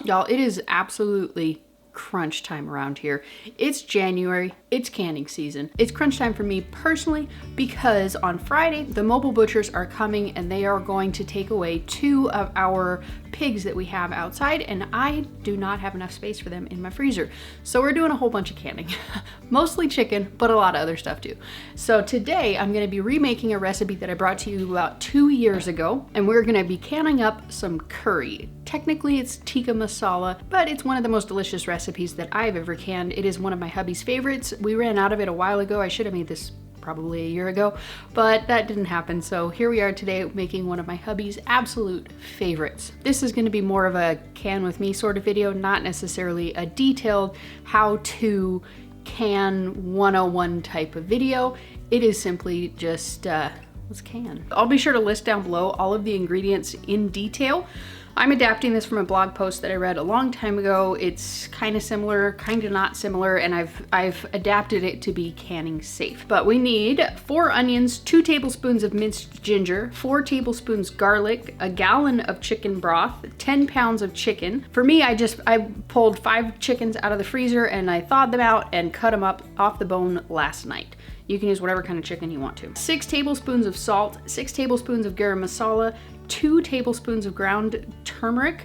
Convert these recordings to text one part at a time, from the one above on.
Y'all, it is absolutely crunch time around here. It's January, it's canning season. It's crunch time for me personally because on Friday, the mobile butchers are coming and they are going to take away 2 of our pigs that we have outside, and I do not have enough space for them in my freezer. So we're doing a whole bunch of canning. Mostly chicken, but a lot of other stuff too. So today I'm gonna be remaking a recipe that I brought to you about 2 years ago, and we're gonna be canning up some curry. Technically it's tikka masala, but it's one of the most delicious recipes that I've ever canned. It is one of my hubby's favorites. We ran out of it a while ago. I should have made this probably a year ago, but that didn't happen. So here we are today making one of my hubby's absolute favorites. This is going to be more of a can with me sort of video, not necessarily a detailed how to can 101 type of video. It is simply just let's can. I'll be sure to list down below all of the ingredients in detail. I'm adapting this from a blog post that I read a long time ago. It's kind of similar, kind of not similar, and I've adapted it to be canning safe. But we need 4 onions, 2 tablespoons of minced ginger, 4 tablespoons garlic, a gallon of chicken broth, 10 pounds of chicken. For me, I pulled 5 chickens out of the freezer and I thawed them out and cut them up off the bone last night. You can use whatever kind of chicken you want to. 6 tablespoons of salt, 6 tablespoons of garam masala, 2 tablespoons of ground turmeric,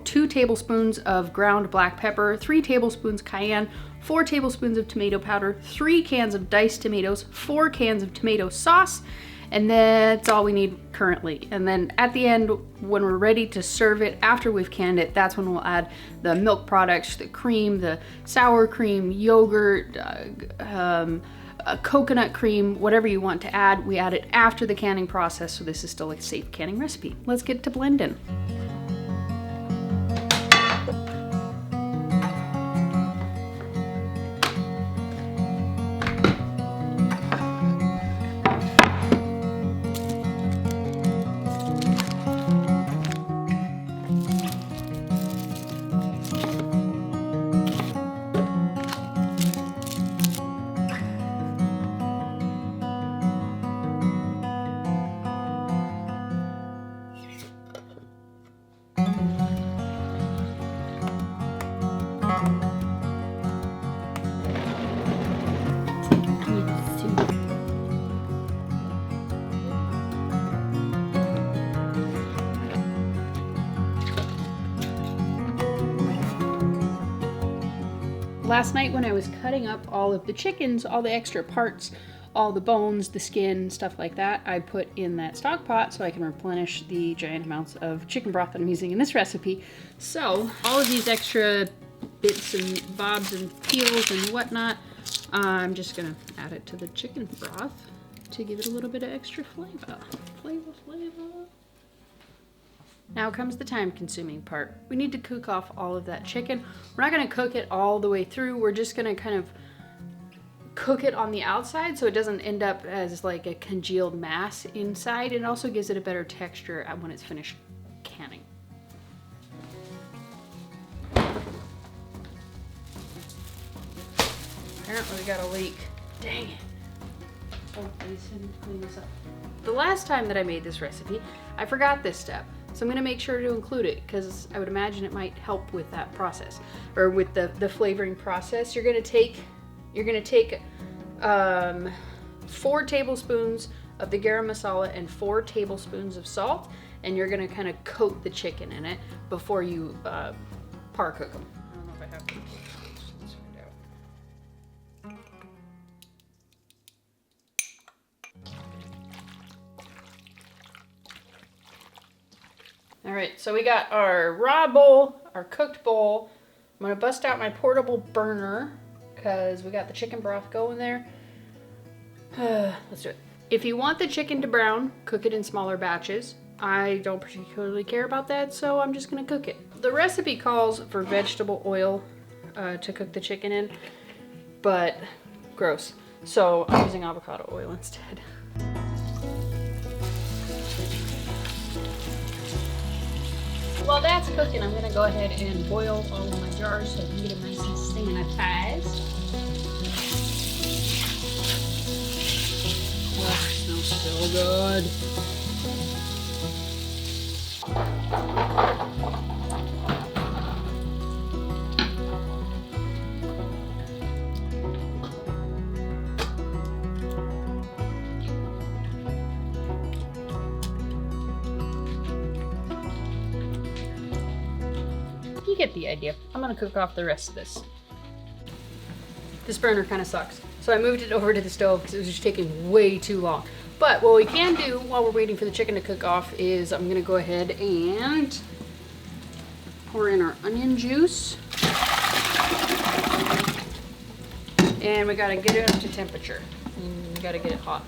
2 tablespoons of ground black pepper, 3 tablespoons cayenne, 4 tablespoons of tomato powder, 3 cans of diced tomatoes, 4 cans of tomato sauce, and that's all we need currently. And then at the end, when we're ready to serve it, after we've canned it, that's when we'll add the milk products, the cream, the sour cream, yogurt, coconut cream, whatever you want to add. We add it after the canning process, so this is still a safe canning recipe. Let's get to blending. Last night when I was cutting up all of the chickens, all the extra parts, all the bones, the skin, stuff like that, I put in that stock pot so I can replenish the giant amounts of chicken broth that I'm using in this recipe. So all of these extra bits and bobs and peels and whatnot, I'm just gonna add it to the chicken broth to give it a little bit of extra flavor. Flavor. Now comes the time-consuming part. We need to cook off all of that chicken. We're not gonna cook it all the way through. We're just gonna kind of cook it on the outside so it doesn't end up as like a congealed mass inside. It also gives it a better texture when it's finished canning. Apparently we got a leak. Dang it. Oh, please clean this up. The last time that I made this recipe, I forgot this step. So I'm gonna make sure to include it because I would imagine it might help with that process, or with the flavoring process. You're gonna take 4 tablespoons of the garam masala and 4 tablespoons of salt, and you're gonna kind of coat the chicken in it before you par cook them. I don't know if I have to. Let's find out. All right, so we got our raw bowl, our cooked bowl. I'm gonna bust out my portable burner because we got the chicken broth going there. Let's do it. If you want the chicken to brown, cook it in smaller batches. I don't particularly care about that, so I'm just gonna cook it. The recipe calls for vegetable oil to cook the chicken in, but gross. So I'm using avocado oil instead. While that's cooking, I'm gonna go ahead and boil all of my jars so I can get them nice and sanitized. Oh, it smells so good. you get the idea. I'm gonna cook off the rest of this. This burner kind of sucks. So I moved it over to the stove because it was just taking way too long. But what we can do while we're waiting for the chicken to cook off is I'm gonna go ahead and pour in our onion juice. And we gotta get it up to temperature. We gotta get it hot.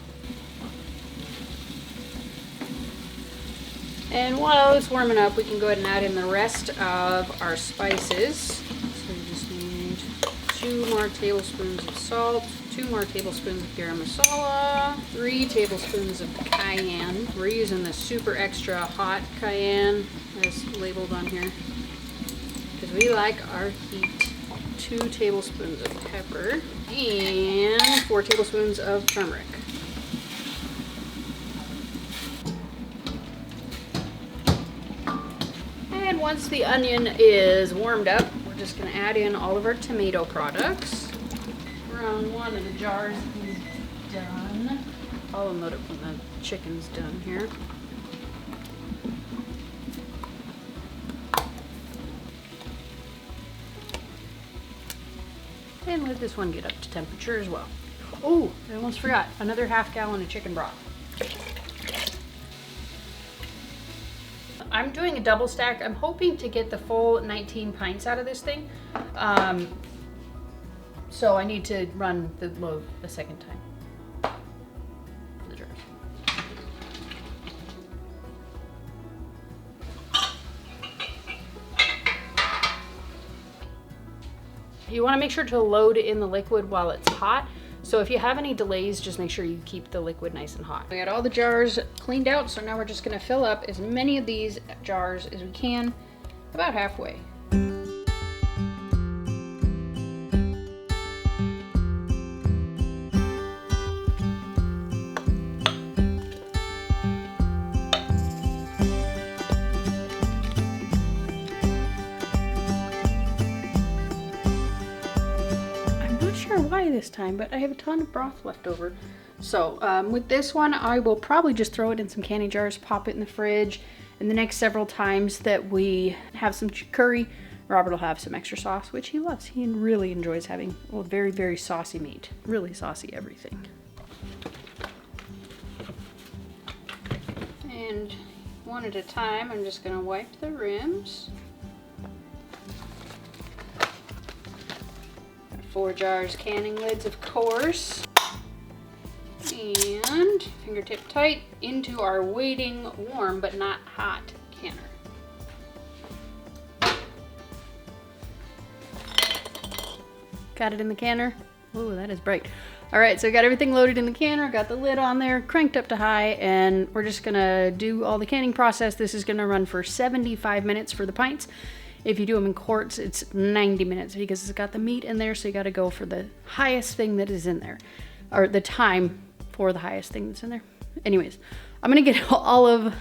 And while it's warming up, we can go ahead and add in the rest of our spices. So we just need 2 more tablespoons of salt, 2 more tablespoons of garam masala, 3 tablespoons of cayenne. We're using the super extra hot cayenne as labeled on here because we like our heat. 2 tablespoons of pepper and 4 tablespoons of turmeric. And once the onion is warmed up, we're just going to add in all of our tomato products. Around 1 of the jars is done. I'll unload it when the chicken's done here. And let this one get up to temperature as well. Oh, I almost forgot, another ½ gallon of chicken broth. I'm doing a double stack. I'm hoping to get the full 19 pints out of this thing. So I need to run the load a second time. For the jars. You want to make sure to load in the liquid while it's hot. So if you have any delays, just make sure you keep the liquid nice and hot. We got all the jars cleaned out, so now we're just gonna fill up as many of these jars as we can, about halfway. Why this time, but I have a ton of broth left over. So with this one, I will probably just throw it in some canning jars, pop it in the fridge, and the next several times that we have some curry, Robert will have some extra sauce, which he loves. He really enjoys having very, very saucy meat. Really saucy everything. And one at a time, I'm just gonna wipe the rims. 4 jars canning lids, of course. And fingertip tight into our waiting warm but not hot canner. Got it in the canner. Ooh, that is bright. All right, so I got everything loaded in the canner, got the lid on there, cranked up to high, and we're just gonna do all the canning process. This is gonna run for 75 minutes for the pints. If you do them in quarts, it's 90 minutes because it's got the meat in there, so you gotta go for the highest thing that is in there, or the time for the highest thing that's in there. Anyways, I'm gonna get all of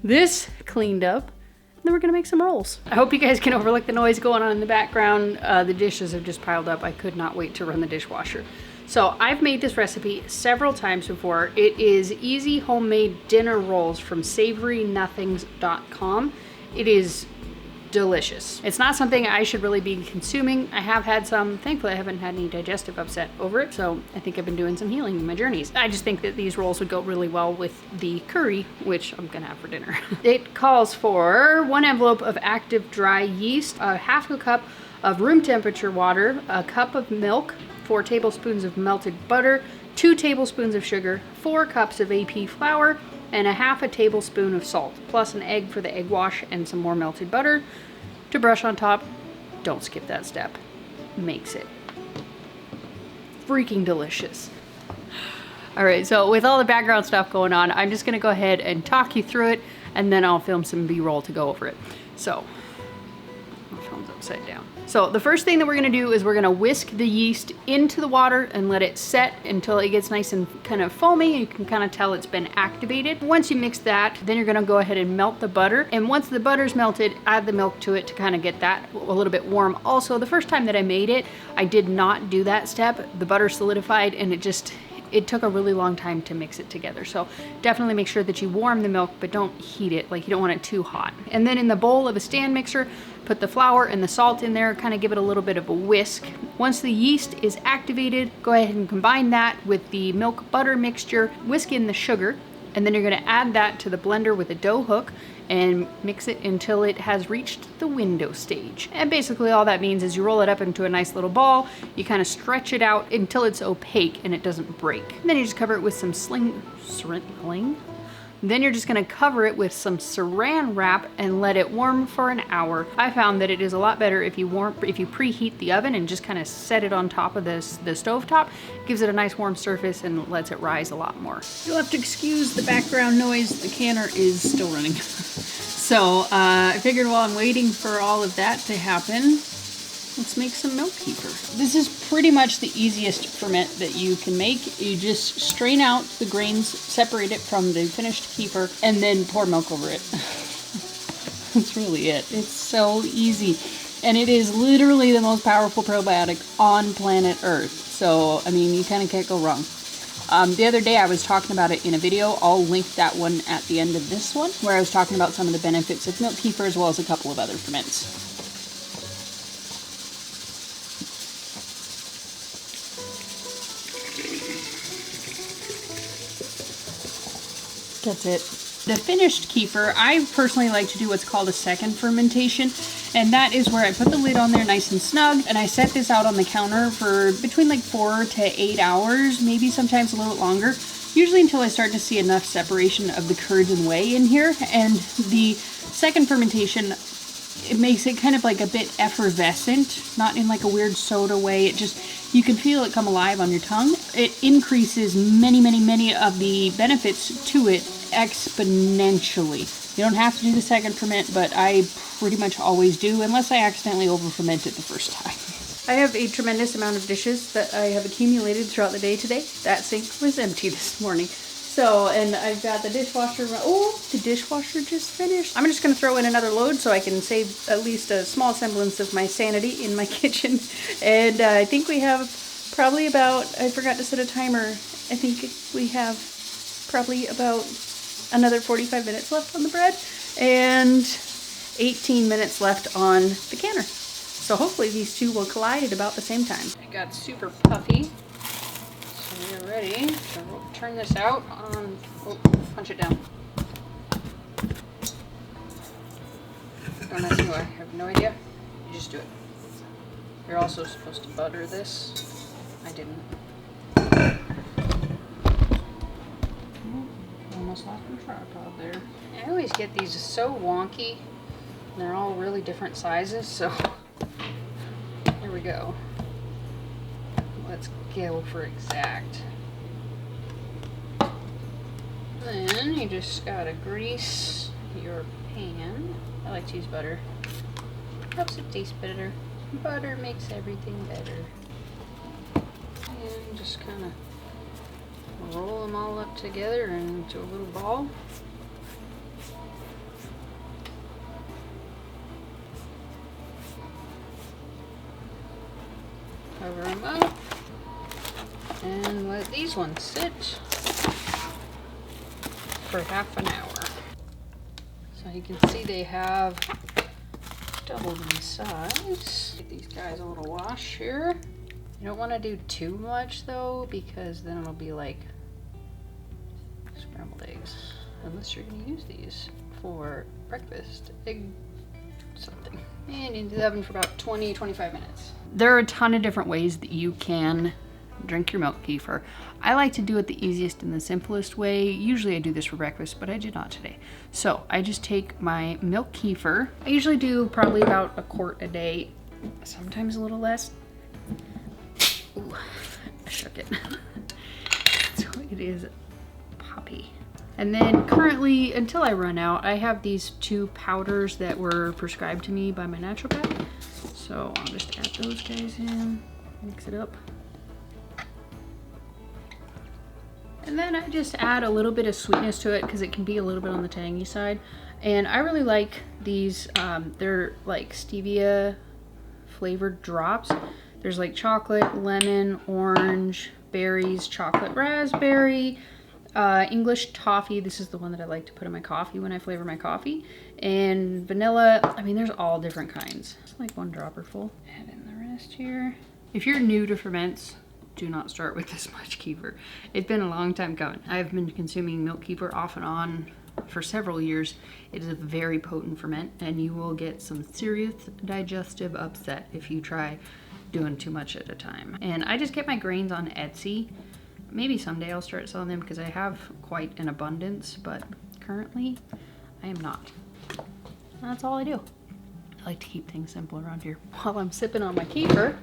this cleaned up, and then we're gonna make some rolls. I hope you guys can overlook the noise going on in the background. The dishes have just piled up. I could not wait to run the dishwasher. So I've made this recipe several times before. It is easy homemade dinner rolls from savorynothings.com. It is delicious. It's not something I should really be consuming. I have had some. Thankfully, I haven't had any digestive upset over it, so I think I've been doing some healing in my journeys. I just think that these rolls would go really well with the curry, which I'm gonna have for dinner. It calls for 1 envelope of active dry yeast, a ½ cup of room temperature water, a cup of milk, 4 tablespoons of melted butter, 2 tablespoons of sugar, 4 cups of AP flour, and a ½ tablespoon of salt, plus an egg for the egg wash and some more melted butter to brush on top. Don't skip that step. Makes it freaking delicious. All right, so with all the background stuff going on, I'm just gonna go ahead and talk you through it, and then I'll film some B-roll to go over it. So, my phone's upside down. So the first thing that we're gonna do is we're gonna whisk the yeast into the water and let it set until it gets nice and kind of foamy. You can kind of tell it's been activated. Once you mix that, then you're gonna go ahead and melt the butter. And once the butter's melted, add the milk to it to kind of get that a little bit warm. Also, the first time that I made it, I did not do that step. The butter solidified and it just it took a really long time to mix it together. So definitely make sure that you warm the milk, but don't heat it. Like, you don't want it too hot. And then in the bowl of a stand mixer, put the flour and the salt in there, kind of give it a little bit of a whisk. Once the yeast is activated, go ahead and combine that with the milk butter mixture, whisk in the sugar, and then you're gonna add that to the blender with a dough hook and mix it until it has reached the window stage. And basically all that means is you roll it up into a nice little ball, you kind of stretch it out until it's opaque and it doesn't break. And then you just cover it with some Then you're just gonna cover it with some saran wrap and let it warm for an hour. I found that it is a lot better if you preheat the oven and just kind of set it on top of the stove top. It gives it a nice warm surface and lets it rise a lot more. You'll have to excuse the background noise. The canner is still running. So I figured while I'm waiting for all of that to happen, let's make some milk kefir. This is pretty much the easiest ferment that you can make. You just strain out the grains, separate it from the finished kefir, and then pour milk over it. That's really it. It's so easy. And it is literally the most powerful probiotic on planet Earth. So, I mean, you kind of can't go wrong. The other day I was talking about it in a video. I'll link that one at the end of this one, where I was talking about some of the benefits of milk kefir as well as a couple of other ferments. That's it. The finished kefir, I personally like to do what's called a second fermentation, and that is where I put the lid on there nice and snug, and I set this out on the counter for between like 4 to 8 hours, maybe sometimes a little longer, usually until I start to see enough separation of the curds and whey in here. And the second fermentation, it makes it kind of like a bit effervescent, not in like a weird soda way. It just, you can feel it come alive on your tongue. It increases many of the benefits to it exponentially. You don't have to do the second ferment, but I pretty much always do, unless I accidentally over ferment it the first time. I have a tremendous amount of dishes that I have accumulated throughout the day today. That sink was empty this morning. So, and I've got the dishwasher. Oh, the dishwasher just finished. I'm just going to throw in another load so I can save at least a small semblance of my sanity in my kitchen. And I think we have probably about, I forgot to set a timer. I think we have probably about another 45 minutes left on the bread and 18 minutes left on the canner. So hopefully these two will collide at about the same time. It got super puffy. So we're ready to turn this out on, oh, punch it down. Don't ask me why, I have no idea. You just do it. You're also supposed to butter this. I didn't. Almost lost my tripod there. I always get these so wonky. And they're all really different sizes, so here we go. Let's go for exact. Then you just gotta grease your pan. I like to use butter. Helps it taste better. Butter makes everything better. And just kind of roll them all up together into a little ball. Cover them up and let these ones sit for half an hour. So you can see they have doubled in size. Give these guys a little wash here. You don't want to do too much though, because then it'll be like scrambled eggs, unless you're going to use these for breakfast, egg something. And into the oven for about 20-25 minutes. There are a ton of different ways that you can drink your milk kefir. I like to do it the easiest and the simplest way. Usually I do this for breakfast, but I did not today. So I just take my milk kefir. I usually do probably about a quart a day, sometimes a little less. Ooh, I shook it. So it is poppy. And then currently, until I run out, I have these 2 powders that were prescribed to me by my naturopath. So I'll just add those guys in, mix it up. And then I just add a little bit of sweetness to it because it can be a little bit on the tangy side. And I really like these, they're like stevia flavored drops. There's like chocolate, lemon, orange, berries, chocolate raspberry, English toffee. This is the one that I like to put in my coffee when I flavor my coffee. And vanilla. I mean, there's all different kinds. It's like 1 dropper full. Add in the rest here. If you're new to ferments, do not start with this much kefir. It's been a long time coming. I've been consuming milk kefir off and on for several years. It is a very potent ferment, and you will get some serious digestive upset if you try doing too much at a time. And I just get my grains on Etsy. Maybe someday I'll start selling them because I have quite an abundance, but currently I am not. That's all I do. I like to keep things simple around here. While I'm sipping on my kefir,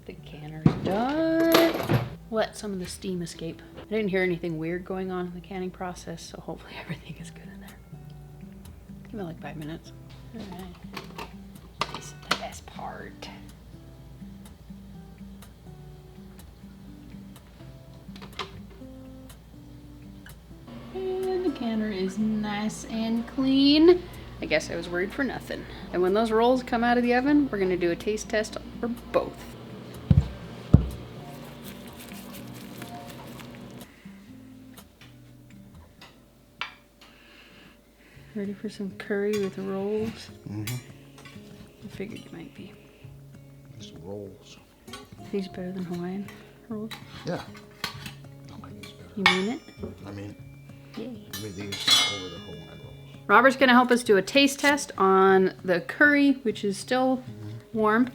the canner's done. Let some of the steam escape. I didn't hear anything weird going on in the canning process, so hopefully everything is good in there. Give it like 5 minutes. All right. This is the best part. And the canner is nice and clean. I guess I was worried for nothing. And when those rolls come out of the oven, we're gonna do a taste test for both. Ready for some curry with rolls? Mm-hmm. I figured you might be. These rolls. These better than Hawaiian rolls? Yeah. I like these better. You mean it? I mean, Yay. give me these over the Hawaiian rolls. Robert's gonna help us do a taste test on the curry, which is still warm,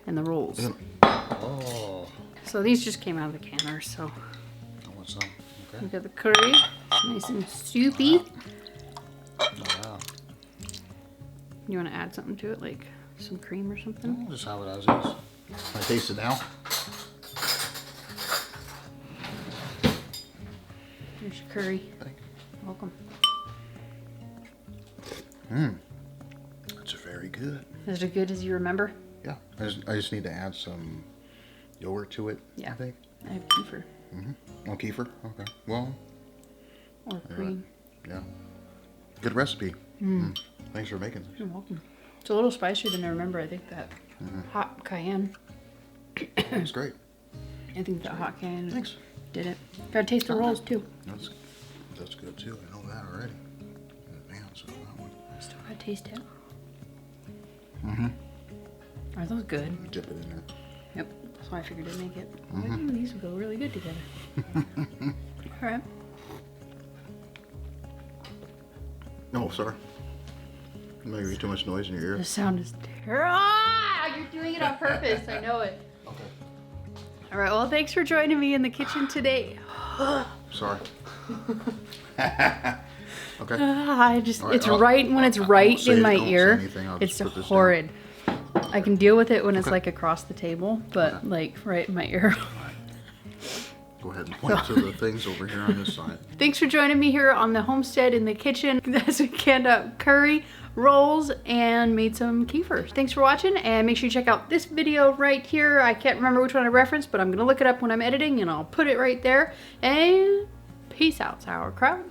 and the rolls. Oh. So these just came out of the canner, so. I want some. Okay. We got the curry, nice and soupy. Wow. You want to add something to it, like some cream or something? Oh, just have it as is. Can I taste it now? Here's your curry. Thank you. Welcome. It's very good. Is it as good as you remember? Yeah. I just need to add some yogurt to it. Yeah. I think. I have kefir. Mm-hmm. Oh, kefir. Okay. Well. Or cream. Yeah. Good recipe. Thanks for making this. You're welcome. It's a little spicier than I remember. I think that hot cayenne. It's great. I think that hot cayenne Thanks. did it. Gotta taste the rolls too. That's good too. I know that already. In advance of that one. Still gotta taste it. Are those good? Dip it in there. Yep. That's why I figured I'd make it. Ooh, these would go really good together. All right. Oh, sorry. Maybe too much noise in your ear. The sound is terrible. Ah, you're doing it on purpose. I know it. Okay. All right. Well, thanks for joining me in the kitchen today. Sorry. Okay. I just, All right, it's right when it's right in my ear. I'll It's just put this horrid. I can deal with it when it's like across the table, but like right in my ear. Go ahead and point to the things over here on this side. Thanks for joining me here on the homestead in the kitchen as we canned up curry, rolls, and made some kefir. Thanks for watching, and make sure you check out this video right here. I can't remember which one I referenced, but I'm gonna look it up when I'm editing and I'll put it right there. And peace out, sauerkraut.